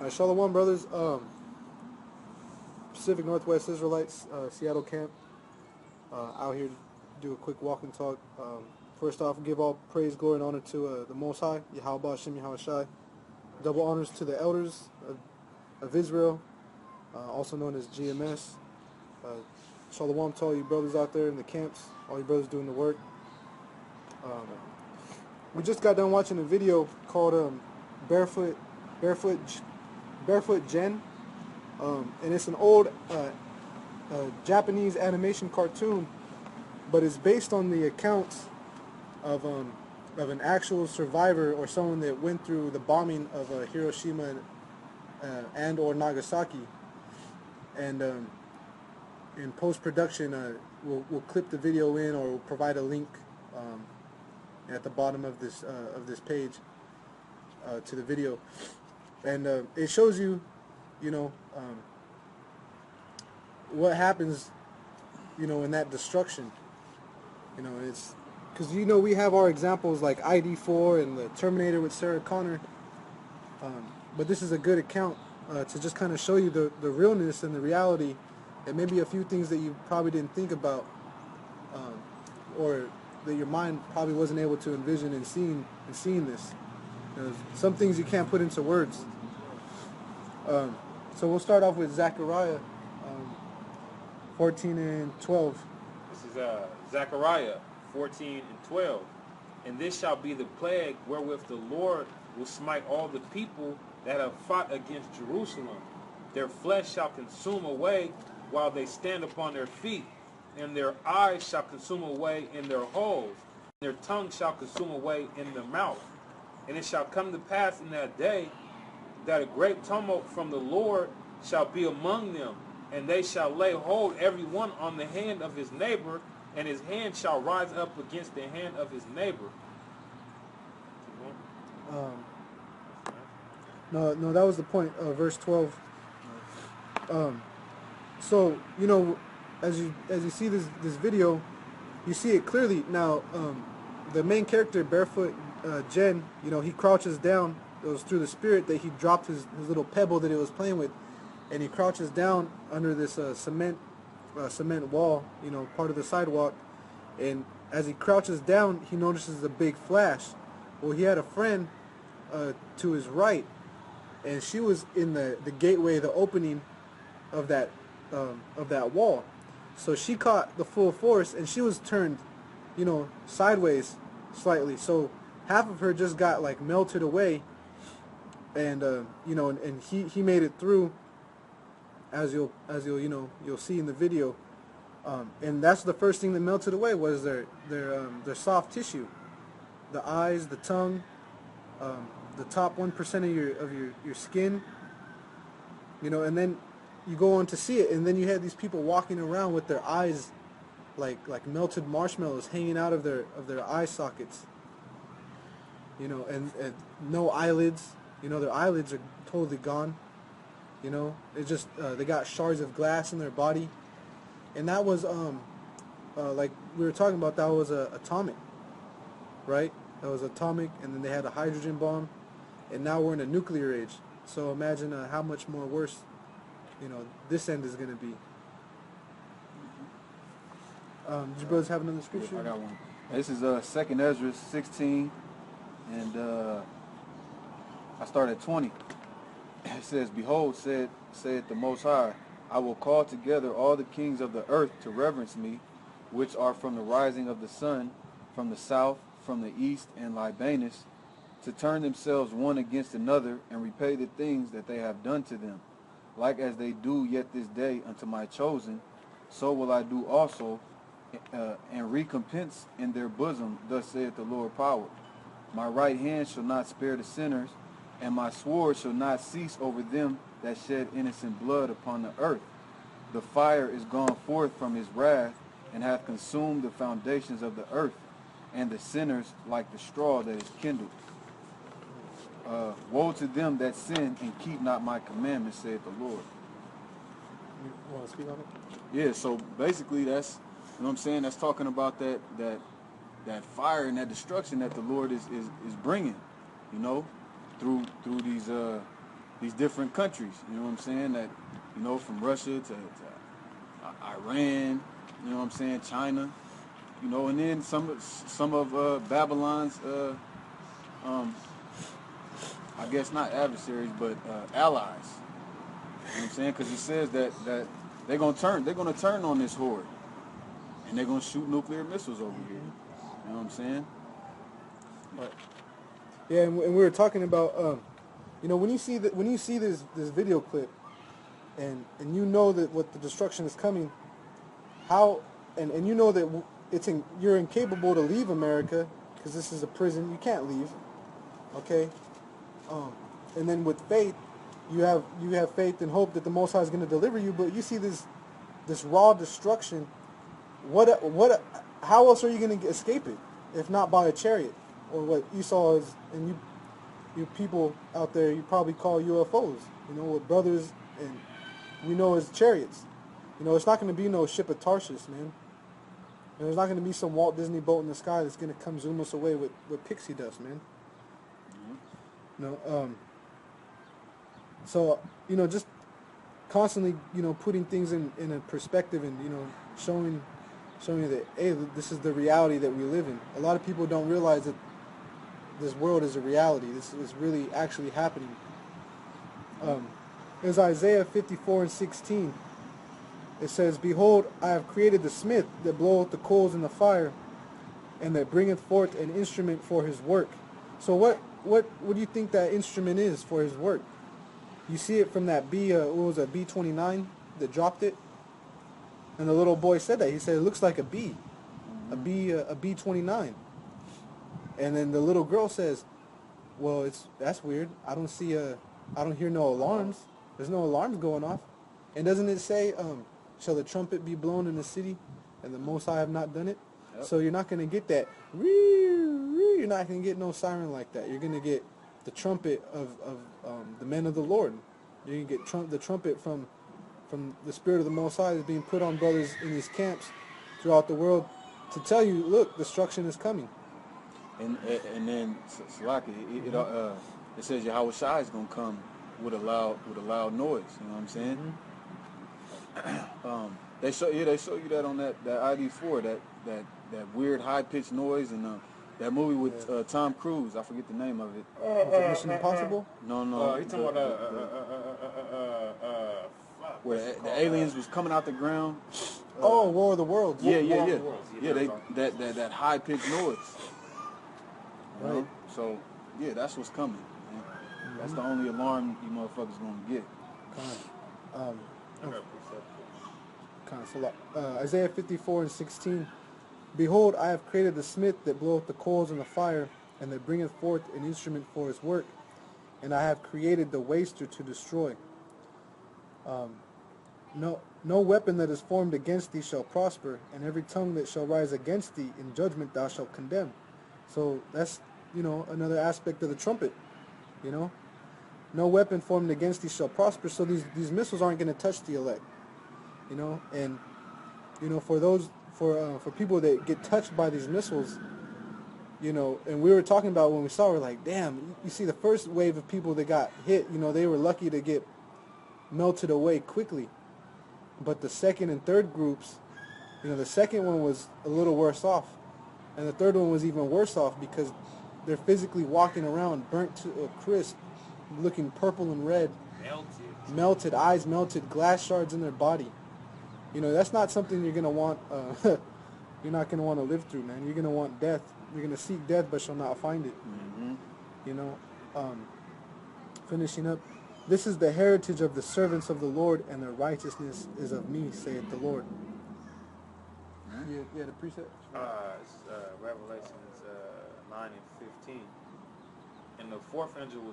Shalom, brothers. Pacific Northwest Israelites, Seattle camp. Out here to do a quick walk and talk. First off, give all praise, glory, and honor to the Most High, Yahweh Hashem Yahweh Shai. Double honors to the elders of Israel, also known as GMS. Shalom to all you brothers out there in the camps, all you brothers doing the work. We just got done watching a video called Barefoot Jen, and it's an old Japanese animation cartoon, but it's based on the accounts of an actual survivor or someone that went through the bombing of Hiroshima and or Nagasaki. And in post-production, we'll clip the video in, or we'll provide a link at the bottom of this page to the video, and it shows you, what happens, in that destruction. It's because we have our examples like ID4 and the Terminator with Sarah Connor, but this is a good account to just kind of show you the realness and the reality, and maybe a few things that you probably didn't think about, or that your mind probably wasn't able to envision and seeing this. Some things you can't put into words. So we'll start off with Zechariah 14 and 12. This is Zechariah 14 and 12. And this shall be the plague wherewith the Lord will smite all the people that have fought against Jerusalem. Their flesh shall consume away while they stand upon their feet, and their eyes shall consume away in their holes, and their tongue shall consume away in their mouth. And it shall come to pass in that day that a great tumult from the Lord shall be among them, and they shall lay hold every one on the hand of his neighbor, and his hand shall rise up against the hand of his neighbor. No, that was the point. Verse 12. So as you see this video, you see it clearly. Now, the main character, Barefoot Jen, he crouches down. It was through the spirit that he dropped his little pebble that he was playing with, and he crouches down under this cement wall, part of the sidewalk. And as he crouches down, he notices a big flash. Well, he had a friend to his right, and she was in the gateway, the opening of that wall. So she caught the full force, and she was turned, sideways slightly. So half of her just got like melted away, and and he made it through, as you'll see in the video. And that's the first thing that melted away was their soft tissue, the eyes, the tongue, the top 1% of your skin, and then you go on to see it, and then you had these people walking around with their eyes like melted marshmallows hanging out of their eye sockets, and no eyelids. Their eyelids are totally gone. It just they got shards of glass in their body, and that was like we were talking about, that was atomic, right? That was atomic, and then they had a hydrogen bomb, and now we're in a nuclear age. So imagine how much more worse, this end is going to be. Did you brothers have another scripture? I got one. This is 2nd Ezra 16, and I start at 20. It says, "Behold, saith the Most High, I will call together all the kings of the earth to reverence me, which are from the rising of the sun, from the south, from the east, and Libanus, to turn themselves one against another, and repay the things that they have done to them. Like as they do yet this day unto my chosen, so will I do also, and recompense in their bosom, thus saith the Lord power. My right hand shall not spare the sinners, and my sword shall not cease over them that shed innocent blood upon the earth. The fire is gone forth from his wrath, and hath consumed the foundations of the earth, and the sinners like the straw that is kindled. Woe to them that sin and keep not my commandments, saith the Lord." You want to speak on it? Yeah, so basically that's, what I'm saying, that's talking about that fire and that destruction that the Lord is bringing, through these these different countries. You know what I'm saying? That, you know, from Russia to Iran. You know what I'm saying? China. You know, and then some of Babylon's, I guess not adversaries, but allies. You know what I'm saying? Because it says that they're gonna turn on this horde, and they're gonna shoot nuclear missiles over here. You know what I'm saying? Right. Yeah, and we were talking about, you know, when you see this video clip, and you know that what the destruction is coming, how, and you know that you're incapable to leave America because this is a prison. You can't leave. Okay. And then with faith, you have faith and hope that the Most High is going to deliver you. But you see this raw destruction. How else are you going to escape it if not by a chariot, or what Esau is, and you people out there, you probably call UFOs. You know, with brothers, and we know as chariots. You know, it's not going to be no ship of Tarshish, man. And there's not going to be some Walt Disney boat in the sky that's going to come zoom us away with pixie dust, man. You know, so, you know, just constantly, you know, putting things in a perspective, and, you know, showing you that, hey, this is the reality that we live in. A lot of people don't realize that this world is a reality. This is really actually happening. There's Isaiah 54:16. It says, "Behold, I have created the smith that bloweth the coals in the fire, and that bringeth forth an instrument for his work." So what do you think that instrument is for his work? You see it from that B29 that dropped it, and the little boy said that. He said it looks like a bee, a B29, and then the little girl says, "Well, that's weird. I don't hear no alarms. There's no alarms going off." And doesn't it say, "Shall the trumpet be blown in the city, and the Most High have not done it?" Yep. So you're not going to get that. You're not going to get no siren like that. You're going to get the trumpet of the men of the Lord. You're going to get the trumpet from the Spirit of the Most High is being put on brothers in these camps throughout the world to tell you, look, destruction is coming. And then Salaki, it says Yahweh Shai is going to come with a loud noise. You know what I'm saying? Mm-hmm. They show you that on that ID4, that weird high pitched noise, and that movie with Tom Cruise. I forget the name of it. Was it Mission Impossible? No. You talking about where the aliens was coming out the ground. War of the Worlds. Yeah. That high pitched noise. Right. Know? So yeah, that's what's coming. Man. Mm-hmm. That's the only alarm you motherfuckers gonna get. Isaiah 54:16. "Behold, I have created the smith that bloweth the coals in the fire, and that bringeth forth an instrument for his work. And I have created the waster to destroy. No weapon that is formed against thee shall prosper, and every tongue that shall rise against thee in judgment thou shalt condemn." So that's, you know, another aspect of the trumpet. You know, no weapon formed against thee shall prosper. So these missiles aren't going to touch the elect. You know, and you know, for people that get touched by these missiles, you know, and we were talking about when we saw, we're like, damn, you see the first wave of people that got hit, you know, they were lucky to get melted away quickly. But the second and third groups, you know, the second one was a little worse off, and the third one was even worse off because they're physically walking around burnt to a crisp, looking purple and red, melted, eyes melted, glass shards in their body. You know, that's not something you're going to want, you're not going to want to live through, man. You're going to want death. You're going to seek death, but shall not find it. Mm-hmm. You know, finishing up, "This is the heritage of the servants of the Lord, and their righteousness is of me, saith the Lord." Yeah, the precept? It's Revelations 9 and 15. And the fourth angel was